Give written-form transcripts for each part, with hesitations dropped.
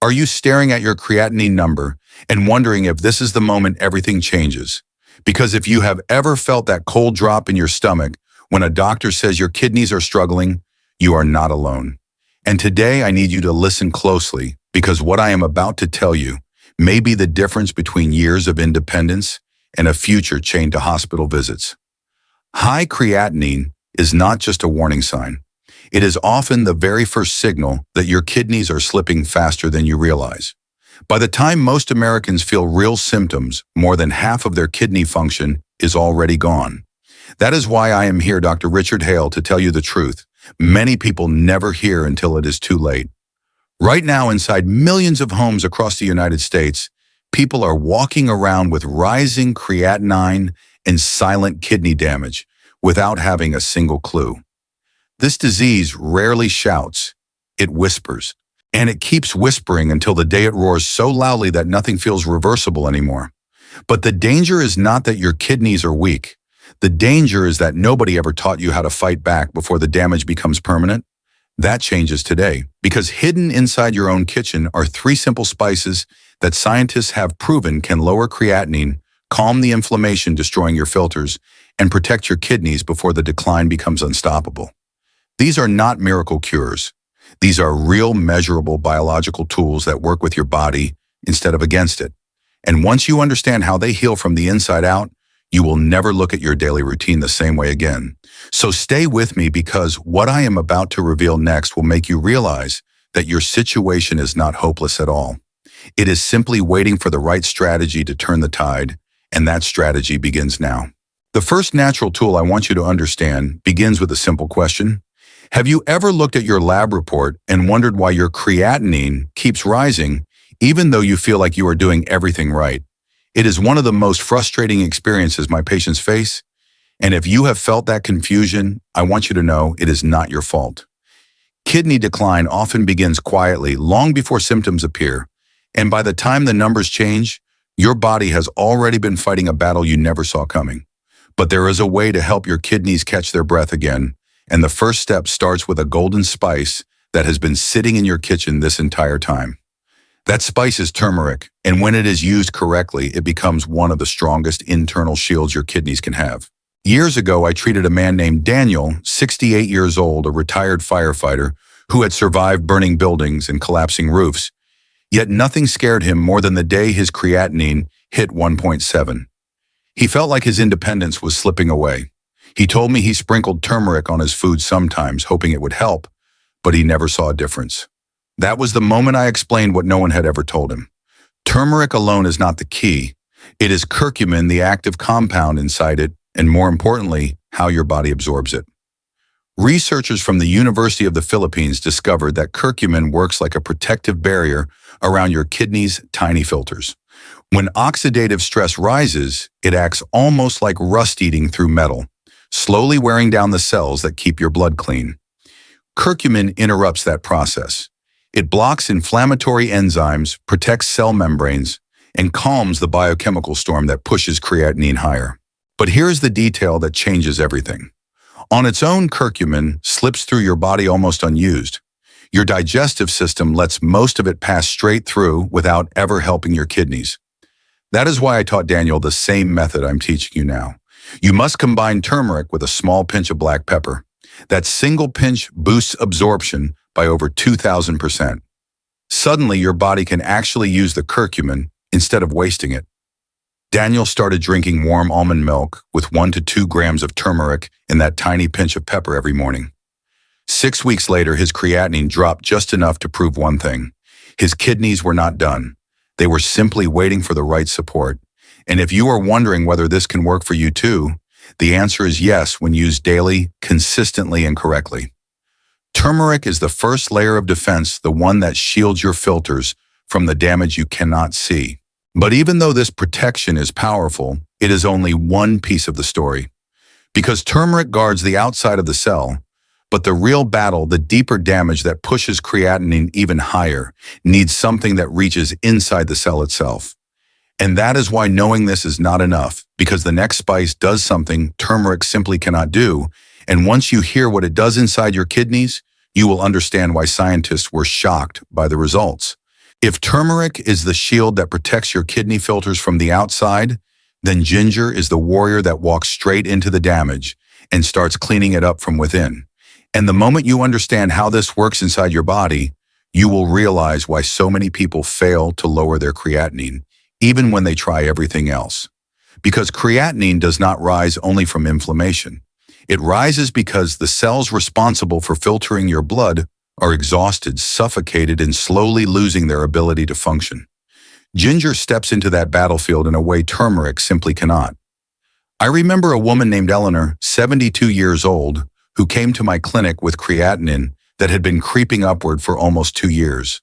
Are you staring at your creatinine number and wondering if this is the moment everything changes? Because if you have ever felt that cold drop in your stomach when a doctor says your kidneys are struggling, you are not alone. And today I need you to listen closely because what I am about to tell you may be the difference between years of independence and a future chained to hospital visits. High creatinine is not just a warning sign. It is often the very first signal that your kidneys are slipping faster than you realize. By the time most Americans feel real symptoms, more than half of their kidney function is already gone. That is why I am here, Dr. Richard Hale, to tell you the truth. Many people never hear until it is too late. Right now, inside millions of homes across the United States, people are walking around with rising creatinine and silent kidney damage without having a single clue. This disease rarely shouts, it whispers, and it keeps whispering until the day it roars so loudly that nothing feels reversible anymore. But the danger is not that your kidneys are weak. The danger is that nobody ever taught you how to fight back before the damage becomes permanent. That changes today, because hidden inside your own kitchen are 3 simple spices that scientists have proven can lower creatinine, calm the inflammation destroying your filters, and protect your kidneys before the decline becomes unstoppable. These are not miracle cures. These are real, measurable biological tools that work with your body instead of against it. And once you understand how they heal from the inside out, you will never look at your daily routine the same way again. So stay with me, because what I am about to reveal next will make you realize that your situation is not hopeless at all. It is simply waiting for the right strategy to turn the tide, and that strategy begins now. The first natural tool I want you to understand begins with a simple question. Have you ever looked at your lab report and wondered why your creatinine keeps rising even though you feel like you are doing everything right? It is one of the most frustrating experiences my patients face, and if you have felt that confusion, I want you to know it is not your fault. Kidney decline often begins quietly, long before symptoms appear, and by the time the numbers change, your body has already been fighting a battle you never saw coming. But there is a way to help your kidneys catch their breath again, and the first step starts with a golden spice that has been sitting in your kitchen this entire time. That spice is turmeric, and when it is used correctly, it becomes one of the strongest internal shields your kidneys can have. Years ago, I treated a man named Daniel, 68 years old, a retired firefighter who had survived burning buildings and collapsing roofs. Yet nothing scared him more than the day his creatinine hit 1.7. He felt like his independence was slipping away. He told me he sprinkled turmeric on his food sometimes, hoping it would help, but he never saw a difference. That was the moment I explained what no one had ever told him. Turmeric alone is not the key. It is curcumin, the active compound inside it, and more importantly, how your body absorbs it. Researchers from the University of the Philippines discovered that curcumin works like a protective barrier around your kidneys' tiny filters. When oxidative stress rises, it acts almost like rust eating through metal, slowly wearing down the cells that keep your blood clean. Curcumin interrupts that process. It blocks inflammatory enzymes, protects cell membranes, and calms the biochemical storm that pushes creatinine higher. But here's the detail that changes everything. On its own, curcumin slips through your body almost unused. Your digestive system lets most of it pass straight through without ever helping your kidneys. That is why I taught Daniel the same method I'm teaching you now. You must combine turmeric with a small pinch of black pepper. That single pinch boosts absorption by over 2,000%. Suddenly, your body can actually use the curcumin instead of wasting it. Daniel started drinking warm almond milk with 1 to 2 grams of turmeric and that tiny pinch of pepper every morning. 6 weeks later, his creatinine dropped just enough to prove one thing. His kidneys were not done. They were simply waiting for the right support. And if you are wondering whether this can work for you too, the answer is yes when used daily, consistently, and correctly. Turmeric is the first layer of defense, the one that shields your filters from the damage you cannot see. But even though this protection is powerful, it is only one piece of the story. Because turmeric guards the outside of the cell, but the real battle, the deeper damage that pushes creatinine even higher, needs something that reaches inside the cell itself. And that is why knowing this is not enough, because the next spice does something turmeric simply cannot do, and once you hear what it does inside your kidneys, you will understand why scientists were shocked by the results. If turmeric is the shield that protects your kidney filters from the outside, then ginger is the warrior that walks straight into the damage and starts cleaning it up from within. And the moment you understand how this works inside your body, you will realize why so many people fail to lower their creatinine, even when they try everything else. Because creatinine does not rise only from inflammation. It rises because the cells responsible for filtering your blood are exhausted, suffocated, and slowly losing their ability to function. Ginger steps into that battlefield in a way turmeric simply cannot. I remember a woman named Eleanor, 72 years old, who came to my clinic with creatinine that had been creeping upward for almost 2 years.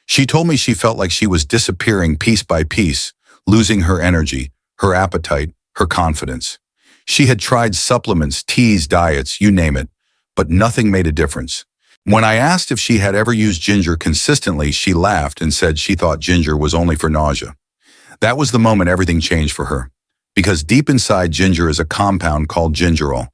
She told me she felt like she was disappearing piece by piece, losing her energy, her appetite, her confidence. She had tried supplements, teas, diets, you name it, but nothing made a difference. When I asked if she had ever used ginger consistently, she laughed and said she thought ginger was only for nausea. That was the moment everything changed for her. Because deep inside ginger is a compound called gingerol,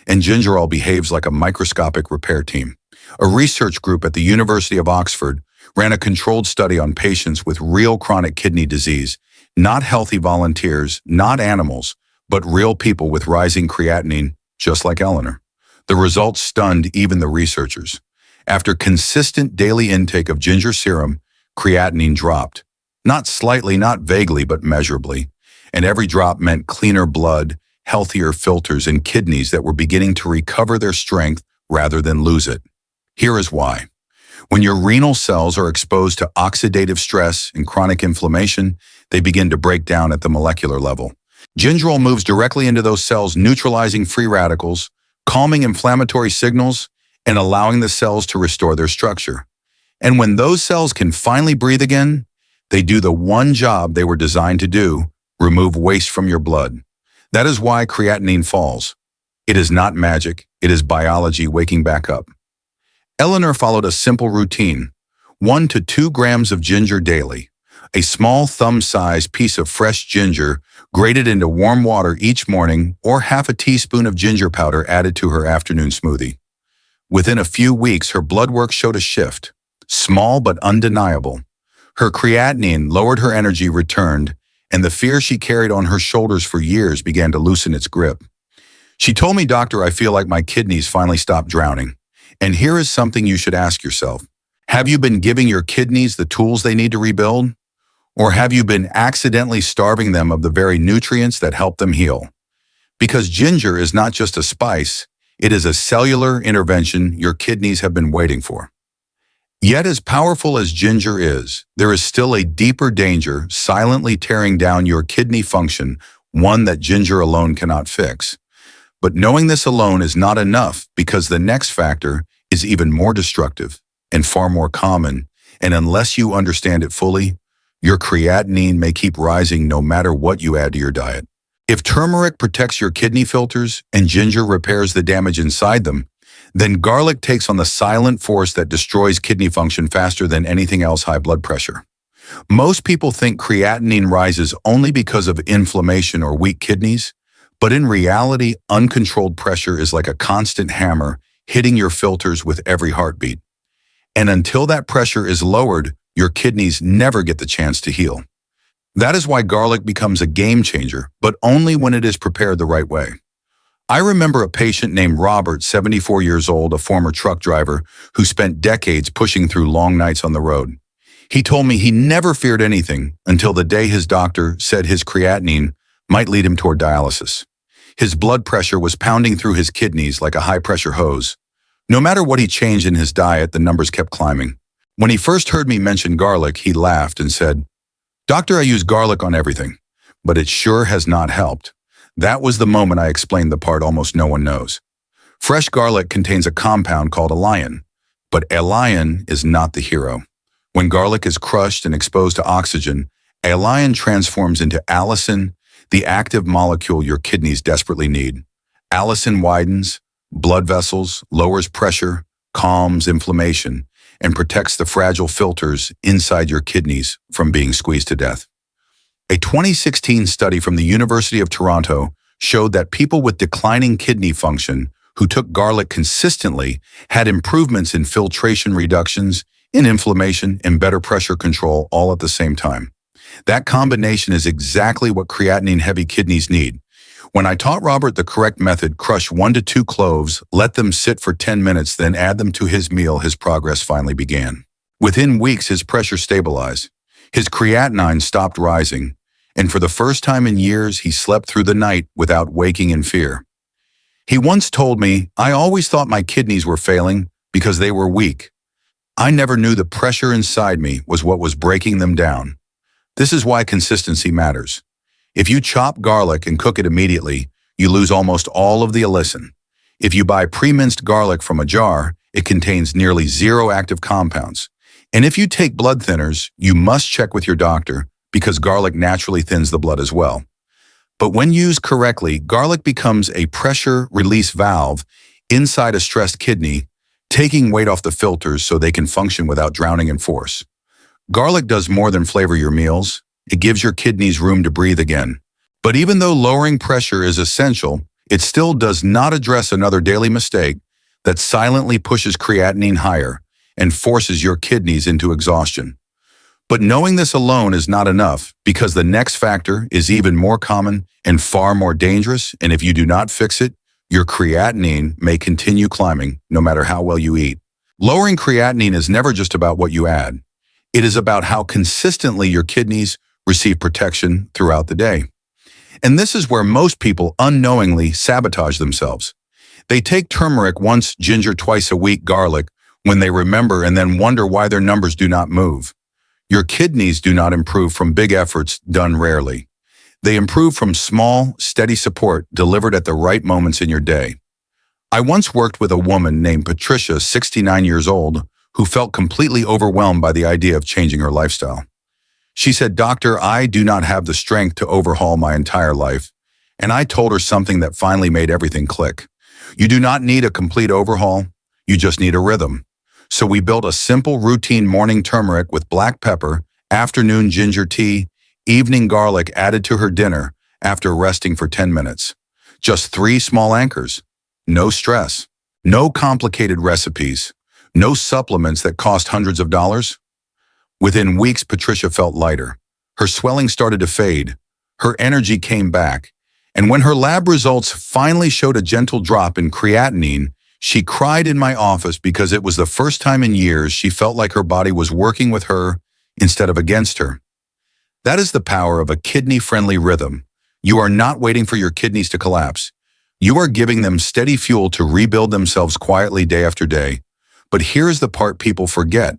and gingerol behaves like a microscopic repair team. A research group at the University of Oxford ran a controlled study on patients with real chronic kidney disease, not healthy volunteers, not animals, but real people with rising creatinine, just like Eleanor. The results stunned even the researchers. After consistent daily intake of ginger serum, creatinine dropped. Not slightly, not vaguely, but measurably. And every drop meant cleaner blood, healthier filters, and kidneys that were beginning to recover their strength rather than lose it. Here is why. When your renal cells are exposed to oxidative stress and chronic inflammation, they begin to break down at the molecular level. Gingerol moves directly into those cells, neutralizing free radicals, calming inflammatory signals, and allowing the cells to restore their structure. And when those cells can finally breathe again, they do the one job they were designed to do: remove waste from your blood. That is why creatinine falls. It is not magic, it is biology waking back up. Eleanor followed a simple routine: 1 to 2 grams of ginger daily, a small thumb-sized piece of fresh ginger grated into warm water each morning, or half a teaspoon of ginger powder added to her afternoon smoothie. Within a few weeks, her blood work showed a shift, small but undeniable. Her creatinine lowered, her energy returned, and the fear she carried on her shoulders for years began to loosen its grip. She told me, "Doctor, I feel like my kidneys finally stopped drowning." And here is something you should ask yourself. Have you been giving your kidneys the tools they need to rebuild? Or have you been accidentally starving them of the very nutrients that help them heal? Because ginger is not just a spice, it is a cellular intervention your kidneys have been waiting for. Yet as powerful as ginger is, there is still a deeper danger silently tearing down your kidney function, one that ginger alone cannot fix. But knowing this alone is not enough, because the next factor is even more destructive and far more common, and unless you understand it fully, your creatinine may keep rising no matter what you add to your diet. If turmeric protects your kidney filters and ginger repairs the damage inside them, then garlic takes on the silent force that destroys kidney function faster than anything else: high blood pressure. Most people think creatinine rises only because of inflammation or weak kidneys, but in reality, uncontrolled pressure is like a constant hammer hitting your filters with every heartbeat. And until that pressure is lowered, your kidneys never get the chance to heal. That is why garlic becomes a game changer, but only when it is prepared the right way. I remember a patient named Robert, 74 years old, a former truck driver who spent decades pushing through long nights on the road. He told me he never feared anything until the day his doctor said his creatinine might lead him toward dialysis. His blood pressure was pounding through his kidneys like a high-pressure hose. No matter what he changed in his diet, the numbers kept climbing. When he first heard me mention garlic, he laughed and said, "Doctor, I use garlic on everything, but it sure has not helped." That was the moment I explained the part almost no one knows. Fresh garlic contains a compound called alliin, but alliin is not the hero. When garlic is crushed and exposed to oxygen, alliin transforms into allicin, the active molecule your kidneys desperately need. Allicin widens blood vessels, lowers pressure, calms inflammation, and protects the fragile filters inside your kidneys from being squeezed to death. A 2016 study from the University of Toronto showed that people with declining kidney function who took garlic consistently had improvements in filtration reductions, in inflammation and better pressure control all at the same time. That combination is exactly what creatinine-heavy kidneys need. When I taught Robert the correct method, crush 1 to 2 cloves, let them sit for 10 minutes, then add them to his meal, his progress finally began. Within weeks, his pressure stabilized. His creatinine stopped rising, and for the first time in years, he slept through the night without waking in fear. He once told me, "I always thought my kidneys were failing because they were weak. I never knew the pressure inside me was what was breaking them down." This is why consistency matters. If you chop garlic and cook it immediately, you lose almost all of the allicin. If you buy pre-minced garlic from a jar, it contains nearly 0 active compounds. And if you take blood thinners, you must check with your doctor because garlic naturally thins the blood as well. But when used correctly, garlic becomes a pressure release valve inside a stressed kidney, taking weight off the filters so they can function without drowning in force. Garlic does more than flavor your meals. It gives your kidneys room to breathe again. But even though lowering pressure is essential, it still does not address another daily mistake that silently pushes creatinine higher and forces your kidneys into exhaustion. But knowing this alone is not enough because the next factor is even more common and far more dangerous, and if you do not fix it, your creatinine may continue climbing no matter how well you eat. Lowering creatinine is never just about what you add. It is about how consistently your kidneys receive protection throughout the day. And this is where most people unknowingly sabotage themselves. They take turmeric once, ginger twice a week, garlic when they remember, and then wonder why their numbers do not move. Your kidneys do not improve from big efforts done rarely. They improve from small, steady support delivered at the right moments in your day. I once worked with a woman named Patricia, 69 years old, who felt completely overwhelmed by the idea of changing her lifestyle. She said, "Doctor, I do not have the strength to overhaul my entire life." And I told her something that finally made everything click. You do not need a complete overhaul, you just need a rhythm. So we built a simple routine: morning turmeric with black pepper, afternoon ginger tea, evening garlic added to her dinner after resting for 10 minutes. Just 3 small anchors. No stress. No complicated recipes. No supplements that cost hundreds of dollars. Within weeks, Patricia felt lighter. Her swelling started to fade. Her energy came back. And when her lab results finally showed a gentle drop in creatinine, she cried in my office because it was the first time in years she felt like her body was working with her instead of against her. That is the power of a kidney-friendly rhythm. You are not waiting for your kidneys to collapse. You are giving them steady fuel to rebuild themselves quietly day after day. But here's the part people forget.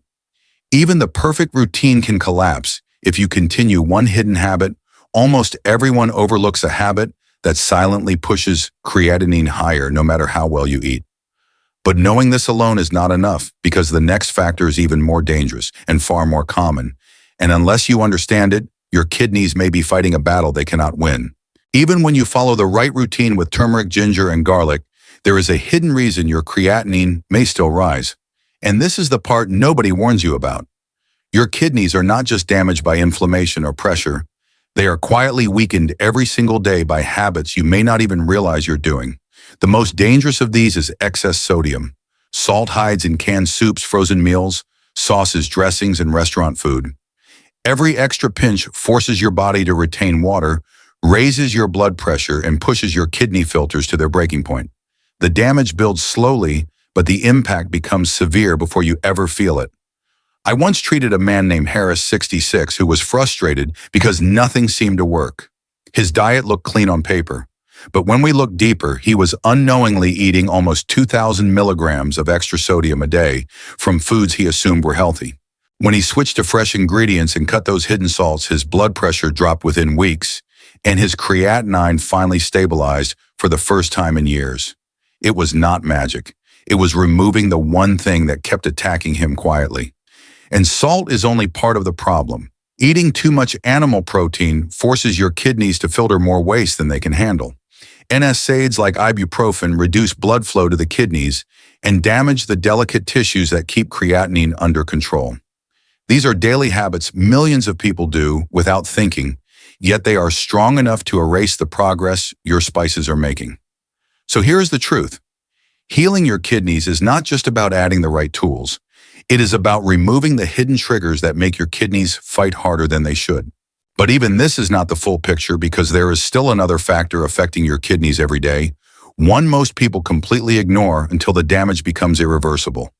Even the perfect routine can collapse if you continue one hidden habit. Almost everyone overlooks a habit that silently pushes creatinine higher no matter how well you eat. But knowing this alone is not enough because the next factor is even more dangerous and far more common. And unless you understand it, your kidneys may be fighting a battle they cannot win. Even when you follow the right routine with turmeric, ginger, and garlic, there is a hidden reason your creatinine may still rise. And this is the part nobody warns you about. Your kidneys are not just damaged by inflammation or pressure. They are quietly weakened every single day by habits you may not even realize you're doing. The most dangerous of these is excess sodium. Salt hides in canned soups, frozen meals, sauces, dressings, and restaurant food. Every extra pinch forces your body to retain water, raises your blood pressure, and pushes your kidney filters to their breaking point. The damage builds slowly, but the impact becomes severe before you ever feel it. I once treated a man named Harris, 66, who was frustrated because nothing seemed to work. His diet looked clean on paper, but when we looked deeper, he was unknowingly eating almost 2,000 milligrams of extra sodium a day from foods he assumed were healthy. When he switched to fresh ingredients and cut those hidden salts, his blood pressure dropped within weeks, and his creatinine finally stabilized for the first time in years. It was not magic. It was removing the one thing that kept attacking him quietly. And salt is only part of the problem. Eating too much animal protein forces your kidneys to filter more waste than they can handle. NSAIDs like ibuprofen reduce blood flow to the kidneys and damage the delicate tissues that keep creatinine under control. These are daily habits millions of people do without thinking, yet they are strong enough to erase the progress your spices are making. So here's the truth. Healing your kidneys is not just about adding the right tools. It is about removing the hidden triggers that make your kidneys fight harder than they should. But even this is not the full picture because there is still another factor affecting your kidneys every day, one most people completely ignore until the damage becomes irreversible.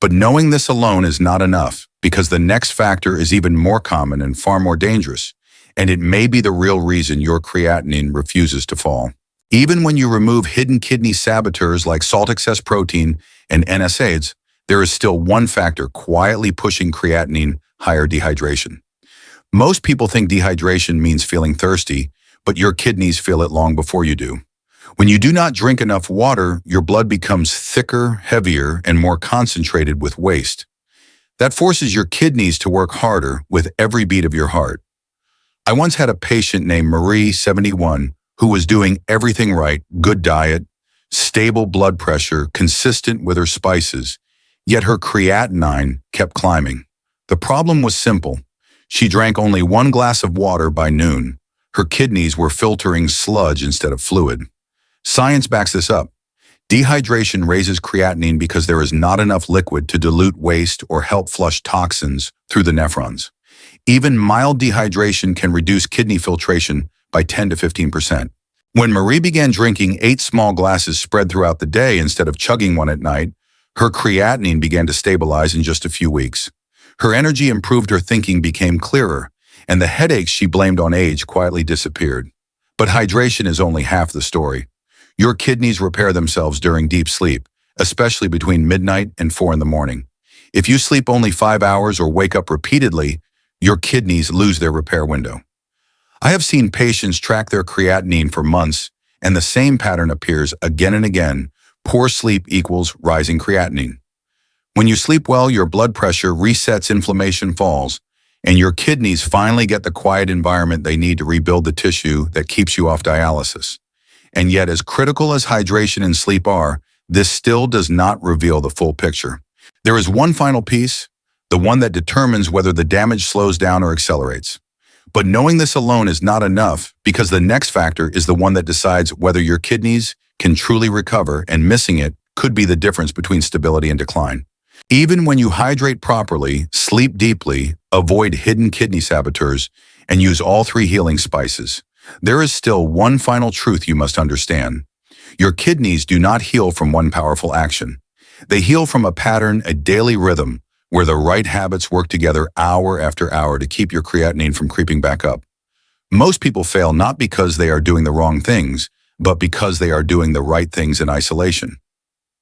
But knowing this alone is not enough because the next factor is even more common and far more dangerous, and it may be the real reason your creatinine refuses to fall. Even when you remove hidden kidney saboteurs like salt excess protein and NSAIDs, there is still one factor quietly pushing creatinine higher: dehydration. Most people think dehydration means feeling thirsty, but your kidneys feel it long before you do. When you do not drink enough water, your blood becomes thicker, heavier, and more concentrated with waste. That forces your kidneys to work harder with every beat of your heart. I once had a patient named Marie, 71, who was doing everything right: good diet, stable blood pressure, consistent with her spices, yet her creatinine kept climbing. The problem was simple. She drank only 1 glass of water by noon. Her kidneys were filtering sludge instead of fluid. Science backs this up. Dehydration raises creatinine because there is not enough liquid to dilute waste or help flush toxins through the nephrons. Even mild dehydration can reduce kidney filtration by 10 to 15%. When Marie began drinking 8 small glasses spread throughout the day instead of chugging one at night, her creatinine began to stabilize in just a few weeks. Her energy improved, her thinking became clearer, and the headaches she blamed on age quietly disappeared. But hydration is only half the story. Your kidneys repair themselves during deep sleep, especially between midnight and 4 in the morning. If you sleep only 5 hours or wake up repeatedly, your kidneys lose their repair window. I have seen patients track their creatinine for months, and the same pattern appears again and again: poor sleep equals rising creatinine. When you sleep well, your blood pressure resets, inflammation falls, and your kidneys finally get the quiet environment they need to rebuild the tissue that keeps you off dialysis. And yet, as critical as hydration and sleep are, this still does not reveal the full picture. There is one final piece, the one that determines whether the damage slows down or accelerates. But knowing this alone is not enough because the next factor is the one that decides whether your kidneys can truly recover, and missing it could be the difference between stability and decline. Even when you hydrate properly, sleep deeply, avoid hidden kidney saboteurs, and use all 3 healing spices, there is still one final truth you must understand. Your kidneys do not heal from one powerful action. They heal from a pattern, a daily rhythm, where the right habits work together hour after hour to keep your creatinine from creeping back up. Most people fail not because they are doing the wrong things, but because they are doing the right things in isolation.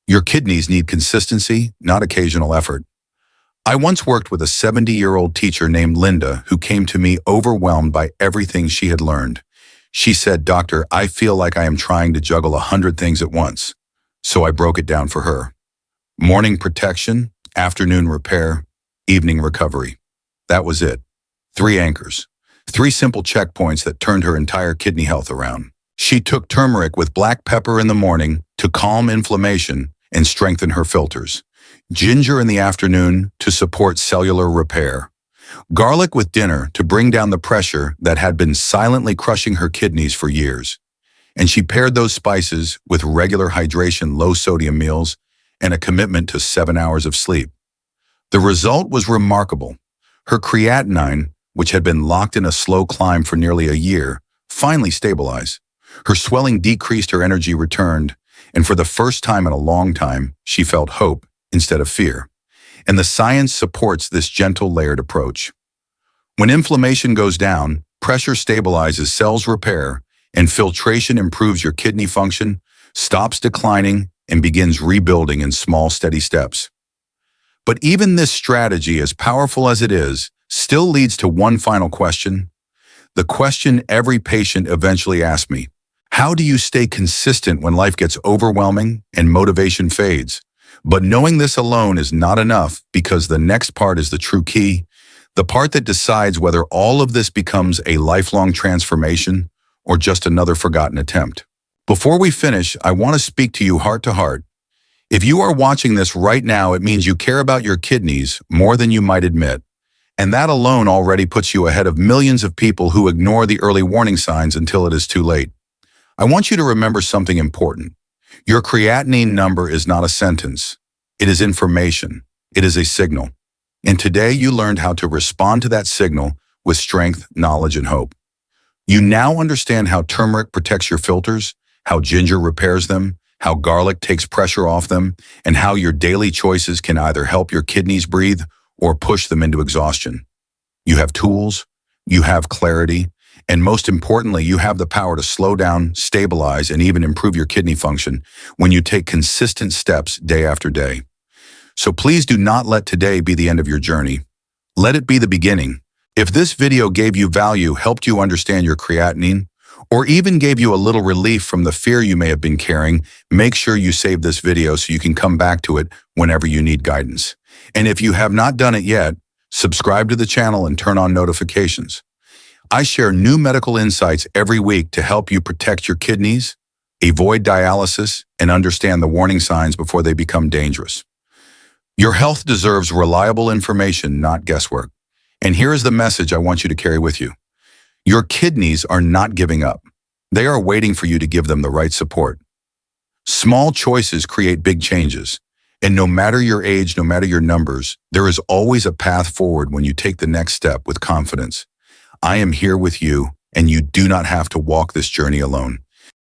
Your kidneys need consistency, not occasional effort. I once worked with a 70-year-old teacher named Linda who came to me overwhelmed by everything she had learned. She said, "Doctor, I feel like I am trying to juggle 100 things at once." So I broke it down for her. Morning protection, afternoon repair, evening recovery. That was it. 3 anchors. 3 simple checkpoints that turned her entire kidney health around. She took turmeric with black pepper in the morning to calm inflammation and strengthen her filters. Ginger in the afternoon to support cellular repair. Garlic with dinner to bring down the pressure that had been silently crushing her kidneys for years. And she paired those spices with regular hydration, low-sodium meals, and a commitment to 7 hours of sleep. The result was remarkable. Her creatinine, which had been locked in a slow climb for nearly a year, finally stabilized. Her swelling decreased, her energy returned, and for the first time in a long time, she felt hope instead of fear. And the science supports this gentle, layered approach. When inflammation goes down, pressure stabilizes, cells repair, and filtration improves your kidney function, stops declining, and begins rebuilding in small, steady steps. But even this strategy, as powerful as it is, still leads to one final question. The question every patient eventually asks me: how do you stay consistent when life gets overwhelming and motivation fades? But knowing this alone is not enough, because the next part is the true key, the part that decides whether all of this becomes a lifelong transformation or just another forgotten attempt. Before we finish, I want to speak to you heart to heart. If you are watching this right now, it means you care about your kidneys more than you might admit. And that alone already puts you ahead of millions of people who ignore the early warning signs until it is too late. I want you to remember something important. Your creatinine number is not a sentence. It is information. It is a signal. And today you learned how to respond to that signal with strength, knowledge, and hope. You now understand how turmeric protects your filters, how ginger repairs them, how garlic takes pressure off them, and how your daily choices can either help your kidneys breathe or push them into exhaustion. You have tools, you have clarity, and most importantly, you have the power to slow down, stabilize, and even improve your kidney function when you take consistent steps day after day. So please do not let today be the end of your journey. Let it be the beginning. If this video gave you value, helped you understand your creatinine, or even gave you a little relief from the fear you may have been carrying, make sure you save this video so you can come back to it whenever you need guidance. And if you have not done it yet, subscribe to the channel and turn on notifications. I share new medical insights every week to help you protect your kidneys, avoid dialysis, and understand the warning signs before they become dangerous. Your health deserves reliable information, not guesswork. And here is the message I want you to carry with you. Your kidneys are not giving up. They are waiting for you to give them the right support. Small choices create big changes. And no matter your age, no matter your numbers, there is always a path forward when you take the next step with confidence. I am here with you, and you do not have to walk this journey alone.